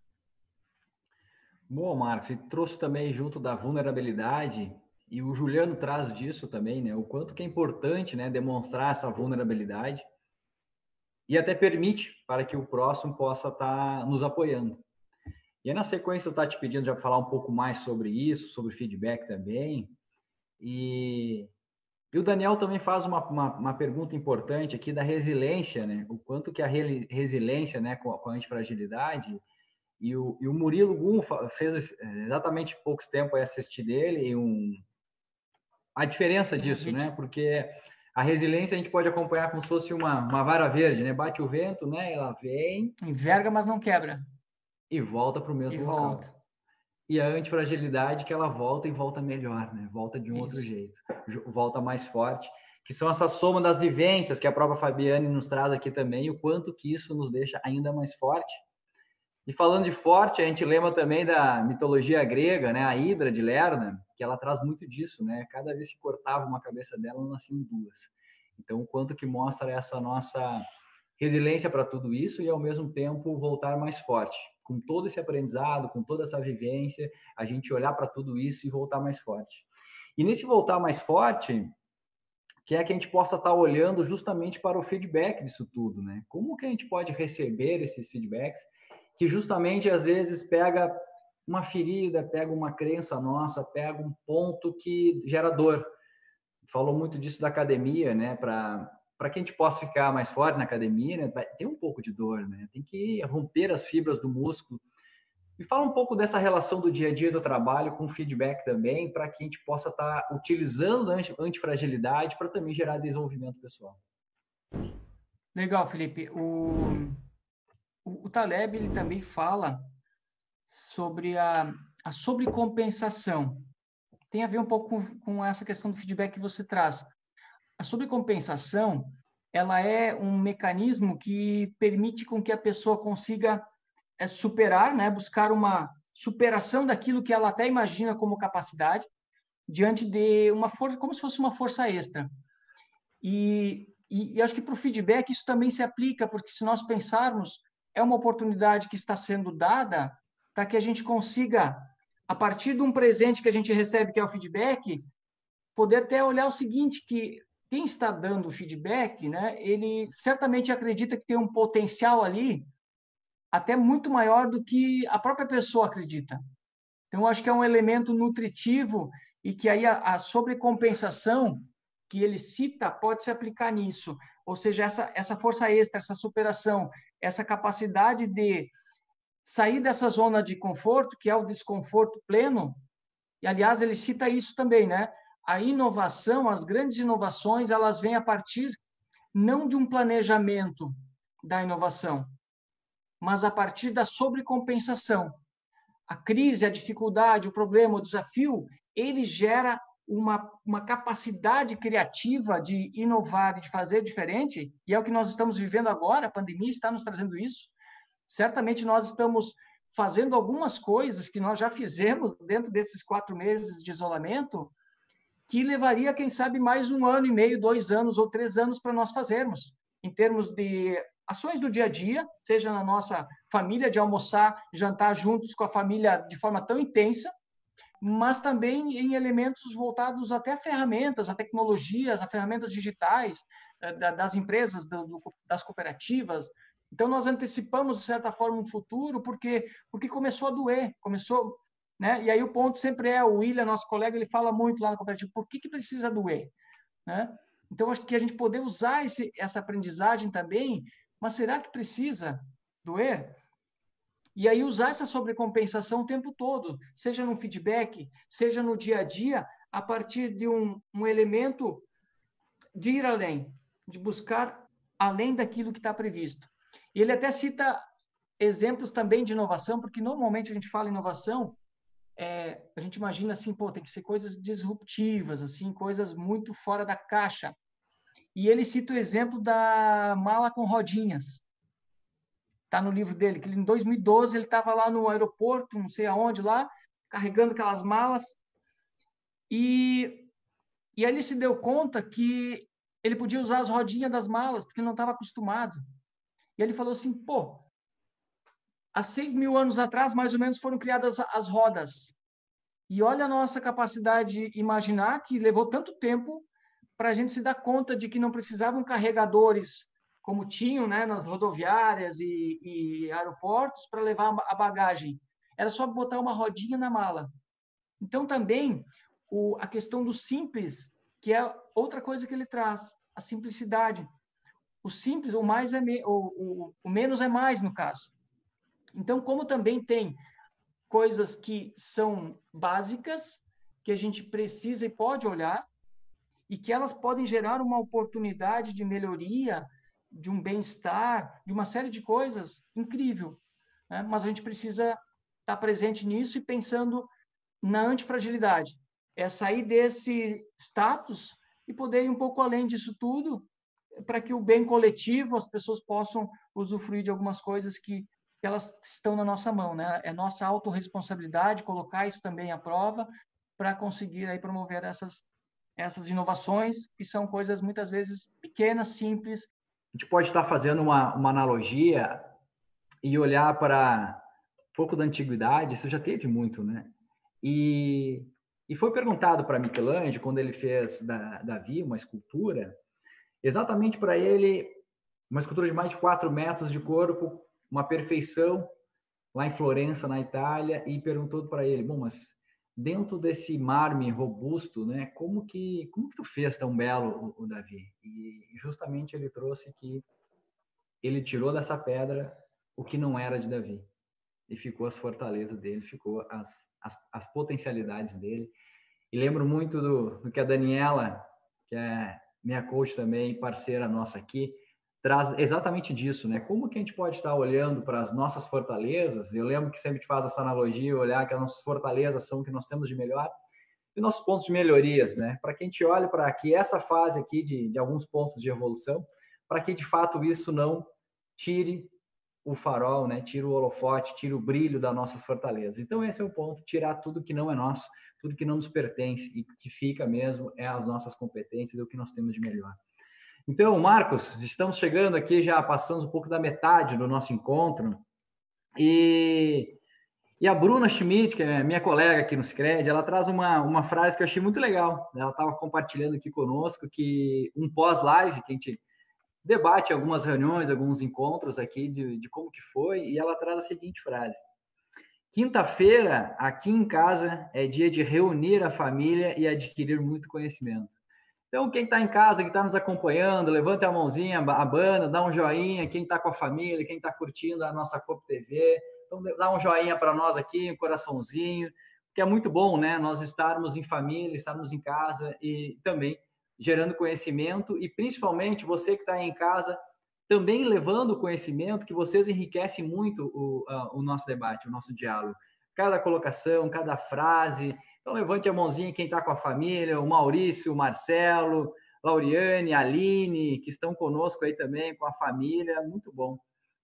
Bom, Marcos, e trouxe também junto da vulnerabilidade, e o Juliano traz disso também, né? O quanto que é importante, né, demonstrar essa vulnerabilidade e até permite para que o próximo possa estar nos apoiando. E aí, na sequência, eu estou te pedindo já para falar um pouco mais sobre isso, sobre feedback também. E o Daniel também faz uma pergunta importante aqui da resiliência, né? O quanto que a resiliência, né, com a antifragilidade. E o Murilo Gum fez exatamente poucos tempos assistir dele e a diferença disso, né? Porque a resiliência a gente pode acompanhar como se fosse uma vara verde, né? Bate o vento, né? Ela vem... enverga, mas não quebra. E volta para o mesmo local. E a antifragilidade que ela volta e volta melhor, né? Volta de um outro jeito. Volta mais forte. Que são essa soma das vivências que a própria Fabiane nos traz aqui também, e o quanto que isso nos deixa ainda mais forte. E falando de forte, a gente lembra também da mitologia grega, né? A Hidra de Lerna, que ela traz muito disso, né? Cada vez que cortava uma cabeça dela, nasciam duas. Então, o quanto que mostra essa nossa resiliência para tudo isso e, ao mesmo tempo, voltar mais forte. Com todo esse aprendizado, com toda essa vivência, a gente olhar para tudo isso e voltar mais forte. E nesse voltar mais forte, que é que a gente possa estar olhando justamente para o feedback disso tudo, né? Como que a gente pode receber esses feedbacks que justamente, às vezes, pega uma ferida, pega uma crença nossa, pega um ponto que gera dor. Falou muito disso da academia, né? Para que a gente possa ficar mais forte na academia, né? Tem um pouco de dor, né? Tem que romper as fibras do músculo. E fala um pouco dessa relação do dia a dia do trabalho com o feedback também, para que a gente possa estar utilizando a antifragilidade para também gerar desenvolvimento pessoal. Legal, Felipe. O Taleb, ele também fala sobre a sobrecompensação. Tem a ver um pouco com essa questão do feedback que você traz. A sobrecompensação, ela é um mecanismo que permite com que a pessoa consiga superar, né, buscar uma superação daquilo que ela até imagina como capacidade, diante de uma força, como se fosse uma força extra. E acho que para o feedback isso também se aplica, porque se nós pensarmos, é uma oportunidade que está sendo dada para que a gente consiga, a partir de um presente que a gente recebe, que é o feedback, poder até olhar o seguinte, que quem está dando o feedback, né, ele certamente acredita que tem um potencial ali até muito maior do que a própria pessoa acredita. Então, acho que é um elemento nutritivo e que aí a sobrecompensação que ele cita pode se aplicar nisso. Ou seja, essa força extra, essa superação, essa capacidade de sair dessa zona de conforto, que é o desconforto pleno, e, aliás, ele cita isso também, né? A inovação, as grandes inovações, elas vêm a partir não de um planejamento da inovação, mas a partir da sobrecompensação. A crise, a dificuldade, o problema, o desafio, ele gera uma capacidade criativa de inovar, de fazer diferente, e é o que nós estamos vivendo agora, a pandemia está nos trazendo isso. Certamente nós estamos fazendo algumas coisas que nós já fizemos dentro desses 4 meses de isolamento, que levaria, quem sabe, mais 1 ano e meio, 2 anos ou 3 anos para nós fazermos, em termos de ações do dia a dia, seja na nossa família, de almoçar, jantar juntos com a família de forma tão intensa, mas também em elementos voltados até a ferramentas, a tecnologias, a ferramentas digitais das empresas, das cooperativas. Então, nós antecipamos, de certa forma, um futuro, porque começou a doer, começou... Né? E aí o ponto sempre é, o William, nosso colega, ele fala muito lá no cooperativo, por que precisa doer? Né? Então, acho que a gente poder usar essa aprendizagem também, mas será que precisa doer? E aí usar essa sobrecompensação o tempo todo, seja no feedback, seja no dia a dia, a partir de um elemento de ir além, de buscar além daquilo que está previsto. E ele até cita exemplos também de inovação, porque normalmente a gente fala inovação, a gente imagina assim, pô, tem que ser coisas disruptivas, assim, coisas muito fora da caixa. E ele cita o exemplo da mala com rodinhas. Está no livro dele, que em 2012 ele estava lá no aeroporto, não sei aonde lá, carregando aquelas malas, e aí ele se deu conta que ele podia usar as rodinhas das malas, porque não estava acostumado. E ele falou assim, pô, há 6.000 anos atrás, mais ou menos, foram criadas as rodas. E olha a nossa capacidade de imaginar que levou tanto tempo para a gente se dar conta de que não precisavam carregadores como tinham, né, nas rodoviárias e aeroportos para levar a bagagem. Era só botar uma rodinha na mala. Então, também, a questão do simples, que é outra coisa que ele traz, a simplicidade. O simples, o menos é mais, no caso. Então, como também tem coisas que são básicas, que a gente precisa e pode olhar, e que elas podem gerar uma oportunidade de melhoria, de um bem-estar, de uma série de coisas incrível. Né? Mas a gente precisa estar presente nisso e pensando na antifragilidade. É sair desse status e poder ir um pouco além disso tudo, para que o bem coletivo, as pessoas possam usufruir de algumas coisas que elas estão na nossa mão, né? É nossa autorresponsabilidade colocar isso também à prova para conseguir aí promover essas inovações, que são coisas muitas vezes pequenas, simples. A gente pode estar fazendo uma analogia e olhar para um pouco da antiguidade, isso já teve muito, né? E foi perguntado para Michelangelo, quando ele fez Davi, uma escultura, exatamente para ele, uma escultura de mais de 4 metros de corpo, uma perfeição, lá em Florença, na Itália, e perguntou para ele, bom, mas dentro desse mármore robusto, né, como que tu fez tão belo o Davi? E justamente ele trouxe que ele tirou dessa pedra o que não era de Davi. E ficou as fortalezas dele, ficou as potencialidades dele. E lembro muito do que a Daniela, que é minha coach também, parceira nossa aqui, traz exatamente disso, né? Como que a gente pode estar olhando para as nossas fortalezas? Eu lembro que sempre te faz essa analogia, olhar que as nossas fortalezas são o que nós temos de melhor e nossos pontos de melhorias, né? Para que a gente olhe para que essa fase aqui de alguns pontos de evolução, para que de fato isso não tire o farol, né? Tire o holofote, tire o brilho das nossas fortalezas. Então esse é o ponto, tirar tudo que não é nosso, tudo que não nos pertence e que fica mesmo é as nossas competências, é o que nós temos de melhor. Então, Marcos, estamos chegando aqui, já passamos um pouco da metade do nosso encontro, e a Bruna Schmidt, que é minha colega aqui no Sicredi, ela traz uma frase que eu achei muito legal. Ela estava compartilhando aqui conosco que um pós-live, que a gente debate algumas reuniões, alguns encontros aqui de como que foi, e ela traz a seguinte frase: quinta-feira, aqui em casa, é dia de reunir a família e adquirir muito conhecimento. Então, quem está em casa, que está nos acompanhando, levanta a mãozinha, abana, dá um joinha. Quem está com a família, quem está curtindo a nossa Coop TV, então dá um joinha para nós aqui, um coraçãozinho, que é muito bom, né? Nós estarmos em família, estarmos em casa e também gerando conhecimento, e principalmente você que está aí em casa, também levando conhecimento, que vocês enriquecem muito o nosso debate, o nosso diálogo. Cada colocação, cada frase, Então, levante a mãozinha quem está com a família, o Maurício, o Marcelo, Lauriane, a Aline, que estão conosco aí também, com a família, muito bom.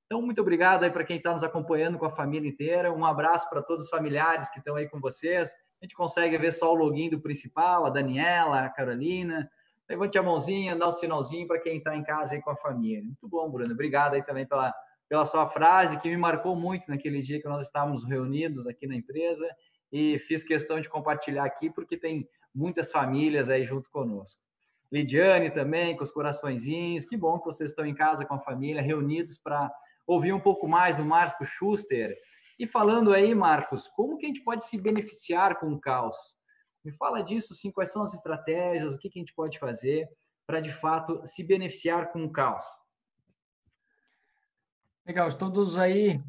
Então, muito obrigado aí para quem está nos acompanhando com a família inteira, um abraço para todos os familiares que estão aí com vocês. A gente consegue ver só o login do principal, a Daniela, a Carolina. Levante a mãozinha, dá um sinalzinho para quem está em casa aí com a família. Muito bom, Bruno. Obrigado aí também pela sua frase, que me marcou muito naquele dia que nós estávamos reunidos aqui na empresa, e fiz questão de compartilhar aqui, porque tem muitas famílias aí junto conosco. Lidiane também, com os coraçõezinhos. Que bom que vocês estão em casa com a família, reunidos para ouvir um pouco mais do Marcos Schuster. E falando aí, Marcos, como que a gente pode se beneficiar com o caos? Me fala disso, sim, quais são as estratégias, o que a gente pode fazer para, de fato, se beneficiar com o caos? Legal, todos aí,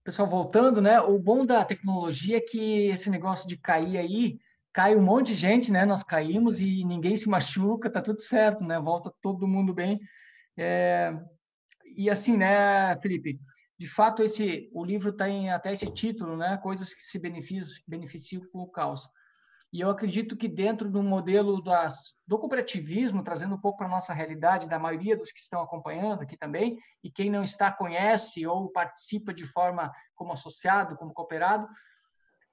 pessoal, voltando, né? O bom da tecnologia é que esse negócio de cair aí, cai um monte de gente, né? Nós caímos e ninguém se machuca, tá tudo certo, né? Volta todo mundo bem. E assim, né, Felipe? De fato, o livro tem até esse título, né? Coisas que se beneficiam com o caos. E eu acredito que dentro do modelo do cooperativismo, trazendo um pouco para a nossa realidade, da maioria dos que estão acompanhando aqui também, e quem não está, conhece ou participa de forma como associado, como cooperado,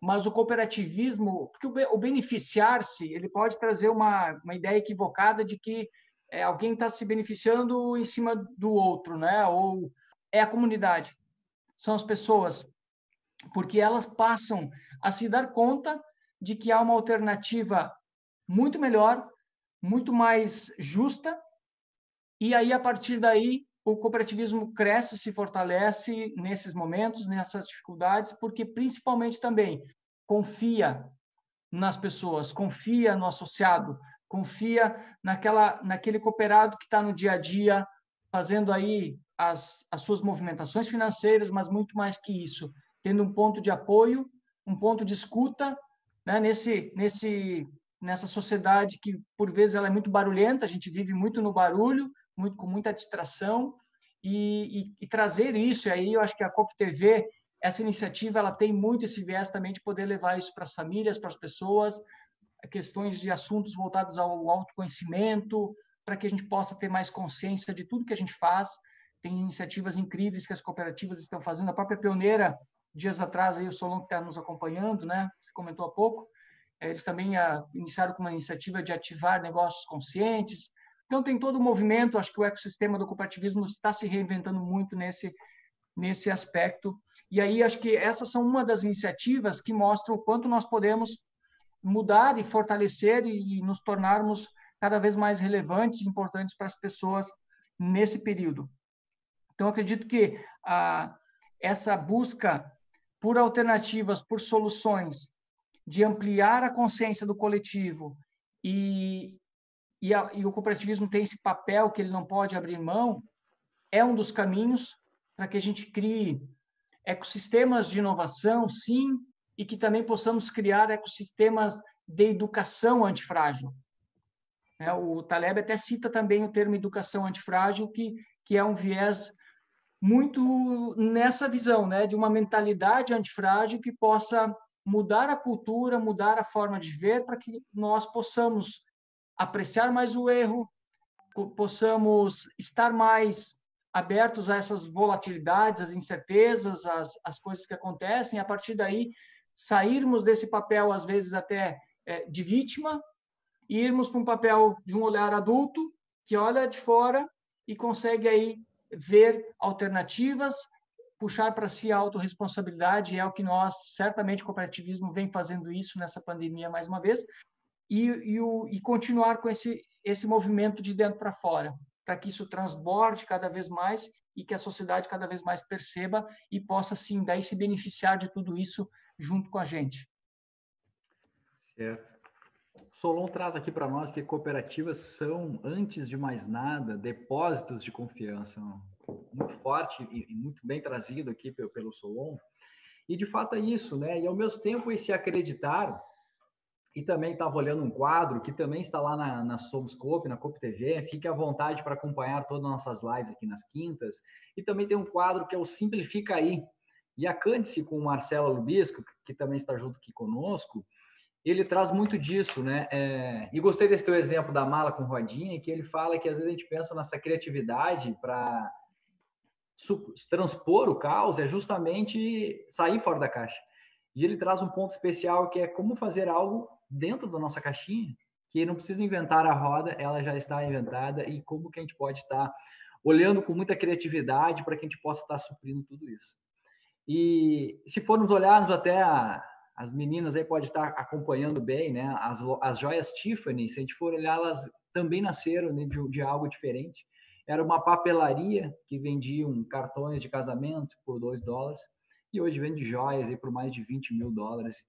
mas o cooperativismo, porque o beneficiar-se, ele pode trazer uma ideia equivocada de que alguém está se beneficiando em cima do outro, né? Ou é a comunidade, são as pessoas, porque elas passam a se dar conta de que há uma alternativa muito melhor, muito mais justa, e aí, a partir daí, o cooperativismo cresce, se fortalece nesses momentos, nessas dificuldades, porque principalmente também confia nas pessoas, confia no associado, confia naquele cooperado que está no dia a dia, fazendo aí as suas movimentações financeiras, mas muito mais que isso, tendo um ponto de apoio, um ponto de escuta, né? Nessa sociedade que, por vezes, ela é muito barulhenta, a gente vive muito no barulho, com muita distração, e trazer isso, e aí eu acho que a Coop TV, essa iniciativa, ela tem muito esse viés também de poder levar isso para as famílias, para as pessoas, questões de assuntos voltados ao autoconhecimento, para que a gente possa ter mais consciência de tudo que a gente faz. Tem iniciativas incríveis que as cooperativas estão fazendo. A própria Pioneira, dias atrás, aí o Solon que está nos acompanhando, né? Você comentou há pouco, eles também iniciaram com uma iniciativa de ativar negócios conscientes. Então, tem todo o movimento, acho que o ecossistema do cooperativismo está se reinventando muito nesse aspecto. E aí, acho que essas são uma das iniciativas que mostram o quanto nós podemos mudar e fortalecer e nos tornarmos cada vez mais relevantes e importantes para as pessoas nesse período. Então, acredito que essa busca por alternativas, por soluções, de ampliar a consciência do coletivo e o cooperativismo tem esse papel que ele não pode abrir mão, é um dos caminhos para que a gente crie ecossistemas de inovação, sim, e que também possamos criar ecossistemas de educação antifrágil. O Taleb até cita também o termo educação antifrágil, que é um viés muito nessa visão, né, de uma mentalidade antifrágil que possa mudar a cultura, mudar a forma de ver, para que nós possamos apreciar mais o erro, possamos estar mais abertos a essas volatilidades, as incertezas, as coisas que acontecem, e a partir daí sairmos desse papel, às vezes até de vítima, e irmos para um papel de um olhar adulto, que olha de fora e consegue aí ver alternativas, puxar para si a autorresponsabilidade, é o que nós, certamente, o cooperativismo vem fazendo isso nessa pandemia mais uma vez, e continuar com esse movimento de dentro para fora, para que isso transborde cada vez mais e que a sociedade cada vez mais perceba e possa, sim, daí se beneficiar de tudo isso junto com a gente. Certo. O Solon traz aqui para nós que cooperativas são, antes de mais nada, depósitos de confiança. Muito forte e muito bem trazido aqui pelo Solon. E, de fato, é isso, né? E, ao mesmo tempo, esse acreditar, e também estava olhando um quadro que também está lá na Somos Coop, na Coop TV, fique à vontade para acompanhar todas as nossas lives aqui nas quintas. E também tem um quadro que é o Simplifica Aí. E a Cândice com o Marcelo Lubisco, que também está junto aqui conosco, ele traz muito disso, né? E gostei desse teu exemplo da mala com rodinha, que ele fala que às vezes a gente pensa nessa criatividade para transpor o caos, é justamente sair fora da caixa. E ele traz um ponto especial que é como fazer algo dentro da nossa caixinha, que não precisa inventar a roda, ela já está inventada, e como que a gente pode estar olhando com muita criatividade para que a gente possa estar suprindo tudo isso. E se formos olharmos até as meninas aí podem estar acompanhando bem, né? As joias Tiffany, se a gente for olhar, elas também nasceram, né, de algo diferente. Era uma papelaria que vendiam cartões de casamento por $2 e hoje vende joias aí por mais de $20 mil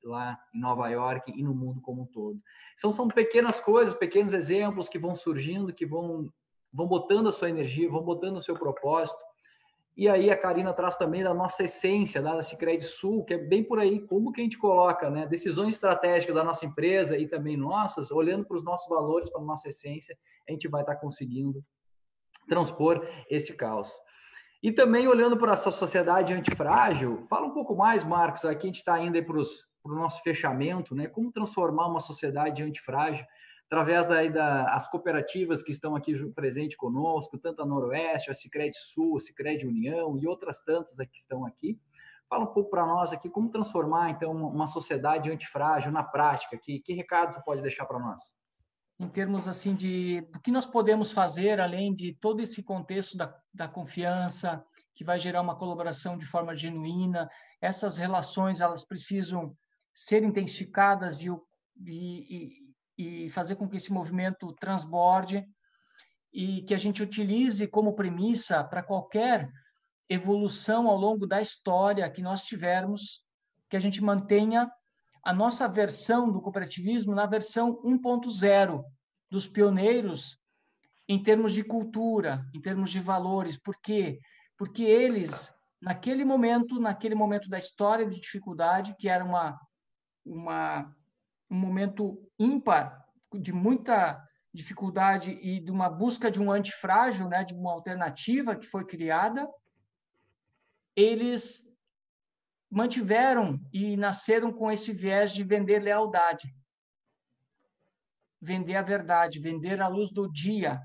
lá em Nova York e no mundo como um todo. São pequenas coisas, pequenos exemplos que vão surgindo, que vão botando a sua energia, vão botando o seu propósito. E aí a Karina traz também da nossa essência, da Sicredi Sul, que é bem por aí, como que a gente coloca, né, decisões estratégicas da nossa empresa e também nossas, olhando para os nossos valores, para a nossa essência, a gente vai estar conseguindo transpor esse caos. E também olhando para essa sociedade antifrágil, fala um pouco mais, Marcos, aqui a gente está indo para o nosso fechamento, né, como transformar uma sociedade antifrágil, através das cooperativas que estão aqui presentes conosco, tanto a Noroeste, a Sicredi Sul, a Sicredi União e outras tantas que estão aqui. Fala um pouco para nós aqui como transformar, então, uma sociedade antifrágil na prática. Que recado você pode deixar para nós? Em termos assim do que nós podemos fazer, além de todo esse contexto da confiança, que vai gerar uma colaboração de forma genuína, essas relações elas precisam ser intensificadas e fazer com que esse movimento transborde e que a gente utilize como premissa para qualquer evolução ao longo da história que nós tivermos, que a gente mantenha a nossa versão do cooperativismo na versão 1.0 dos pioneiros em termos de cultura, em termos de valores. Por quê? Porque eles, naquele momento da história de dificuldade, que era um momento ímpar, de muita dificuldade e de uma busca de um antifrágil, né, de uma alternativa que foi criada, eles mantiveram e nasceram com esse viés de vender lealdade, vender a verdade, vender a luz do dia,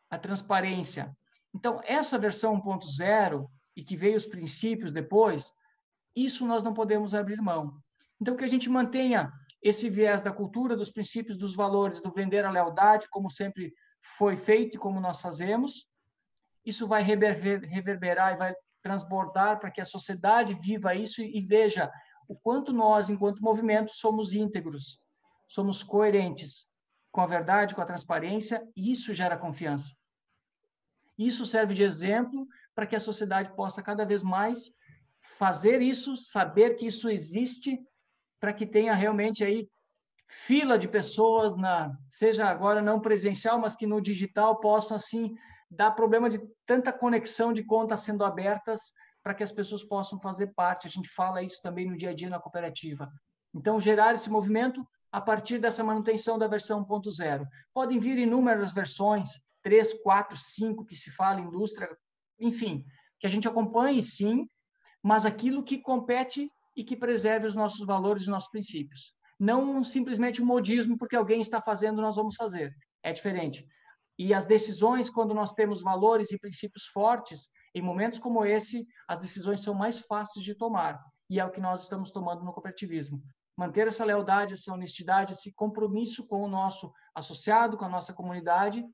a transparência. Então, essa versão 1.0, e que veio os princípios depois, isso nós não podemos abrir mão. Então, que a gente mantenha esse viés da cultura, dos princípios, dos valores, do vender a lealdade, como sempre foi feito e como nós fazemos. Isso vai reverberar e vai transbordar para que a sociedade viva isso e veja o quanto nós, enquanto movimento, somos íntegros, somos coerentes com a verdade, com a transparência, e isso gera confiança. Isso serve de exemplo para que a sociedade possa cada vez mais fazer isso, saber que isso existe, para que tenha realmente aí fila de pessoas, seja agora não presencial, mas que no digital possam, assim, dar problema de tanta conexão de contas sendo abertas para que as pessoas possam fazer parte. A gente fala isso também no dia a dia na cooperativa. Então, gerar esse movimento a partir dessa manutenção da versão 1.0. Podem vir inúmeras versões, 3, 4, 5, que se fala, indústria, enfim, que a gente acompanhe, sim, mas aquilo que compete e que preserve os nossos valores e nossos princípios. Não simplesmente um modismo, porque alguém está fazendo, nós vamos fazer. É diferente. E as decisões, quando nós temos valores e princípios fortes, em momentos como esse, as decisões são mais fáceis de tomar. E é o que nós estamos tomando no cooperativismo. Manter essa lealdade, essa honestidade, esse compromisso com o nosso associado, com a nossa comunidade,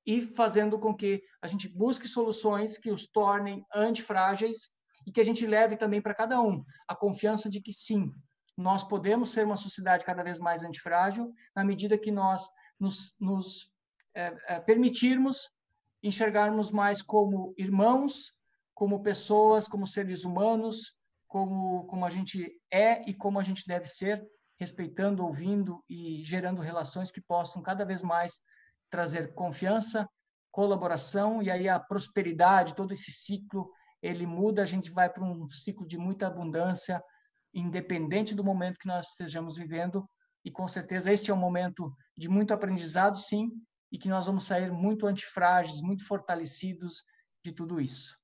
e fazendo com que a gente busque soluções que os tornem antifrágeis e que a gente leve também para cada um a confiança de que, sim, nós podemos ser uma sociedade cada vez mais antifrágil na medida que nós nos permitirmos enxergarmos mais como irmãos, como pessoas, como seres humanos, como a gente é e como a gente deve ser, respeitando, ouvindo e gerando relações que possam cada vez mais trazer confiança, colaboração, e aí a prosperidade, todo esse ciclo, ele muda, a gente vai para um ciclo de muita abundância, independente do momento que nós estejamos vivendo, e com certeza este é um momento de muito aprendizado, sim, e que nós vamos sair muito antifrágeis, muito fortalecidos de tudo isso.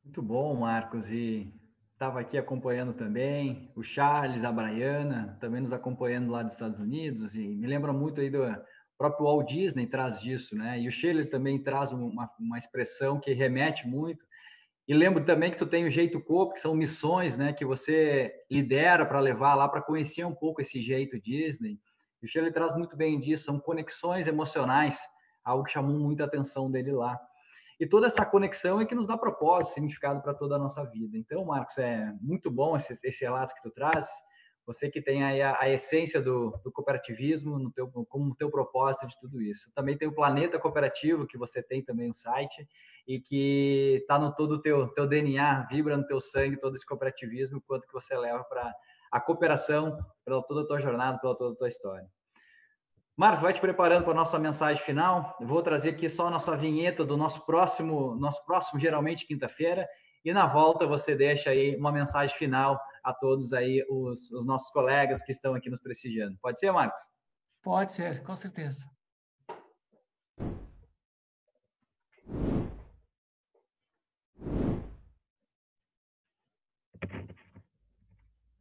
Muito bom, Marcos, e estava aqui acompanhando também, o Charles, a Braiana, também nos acompanhando lá dos Estados Unidos, e me lembra muito aí do próprio Walt Disney traz disso, né? E o Scheller também traz uma expressão que remete muito. E lembro também que tu tem o Jeito Coop, que são missões, né, que você lidera para levar lá para conhecer um pouco esse jeito Disney. E o Scheller traz muito bem disso, são conexões emocionais, algo que chamou muita atenção dele lá. E toda essa conexão é que nos dá propósito, significado para toda a nossa vida. Então, Marcos, é muito bom esse relato que tu traz. Você que tem aí a essência do cooperativismo como teu propósito de tudo isso. Também tem o Planeta Cooperativo, que você tem também um site, e que está no todo o teu DNA, vibra no teu sangue todo esse cooperativismo, quanto que você leva para a cooperação, pela toda a tua jornada, pela toda a tua história. Marcos, vai te preparando para a nossa mensagem final. Eu vou trazer aqui só a nossa vinheta do nosso próximo geralmente quinta-feira, e na volta você deixa aí uma mensagem final a todos aí os nossos colegas que estão aqui nos prestigiando. Pode ser, Marcos? Pode ser, com certeza.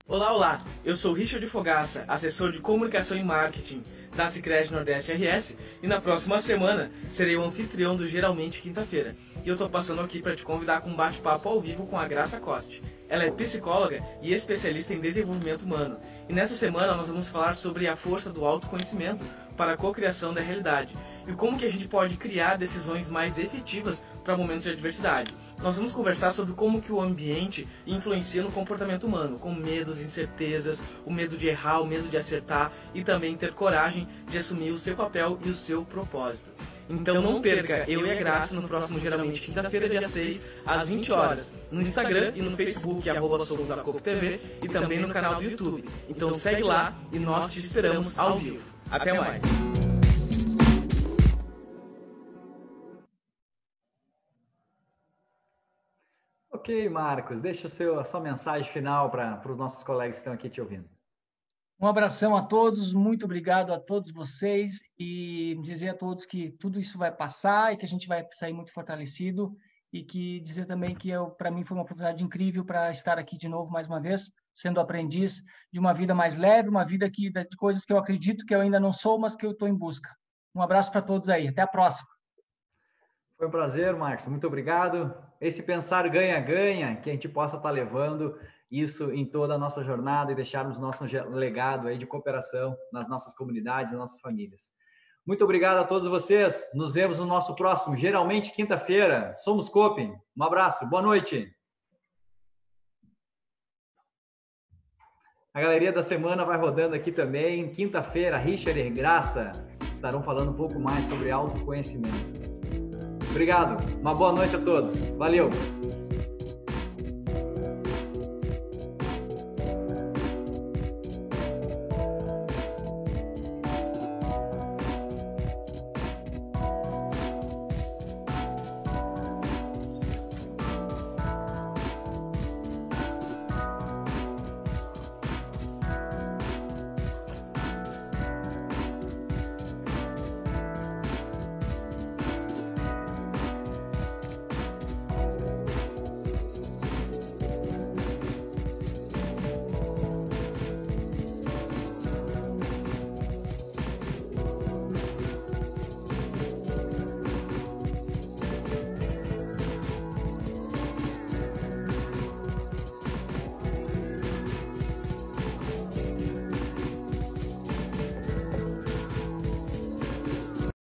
Olá, eu sou Richard Fogaça, assessor de comunicação e marketing da Sicredi Nordeste RS, e na próxima semana serei o anfitrião do Geralmente Quinta-feira. E eu estou passando aqui para te convidar com um bate-papo ao vivo com a Graça Coste. Ela é psicóloga e especialista em desenvolvimento humano. E nessa semana nós vamos falar sobre a força do autoconhecimento para a cocriação da realidade e como que a gente pode criar decisões mais efetivas para momentos de adversidade. Nós vamos conversar sobre como que o ambiente influencia no comportamento humano, com medos, incertezas, o medo de errar, o medo de acertar e também ter coragem de assumir o seu papel e o seu propósito. Então não perca eu e a Graça no próximo Geralmente Quinta-feira, dia 6, às 20 horas, no Instagram e no Facebook, @SomosACoopTV, e também no canal do YouTube. Então segue lá e nós te esperamos ao vivo. Até mais! Ok, Marcos, deixa a sua mensagem final para os nossos colegas que estão aqui te ouvindo. Um abração a todos, muito obrigado a todos vocês, e dizer a todos que tudo isso vai passar e que a gente vai sair muito fortalecido, e que dizer também que para mim foi uma oportunidade incrível para estar aqui de novo mais uma vez, sendo aprendiz de uma vida mais leve, uma vida de coisas que eu acredito que eu ainda não sou, mas que eu estou em busca. Um abraço para todos aí, até a próxima. Foi um prazer, Marcos, muito obrigado. Esse pensar ganha-ganha, que a gente possa estar levando isso em toda a nossa jornada e deixarmos nosso legado aí de cooperação nas nossas comunidades, nas nossas famílias. Muito obrigado a todos vocês. Nos vemos no nosso próximo, geralmente quinta-feira. Somos Coop. Um abraço, boa noite. A galeria da semana vai rodando aqui também. Quinta-feira, Richard e Graça estarão falando um pouco mais sobre autoconhecimento. Obrigado. Uma boa noite a todos. Valeu.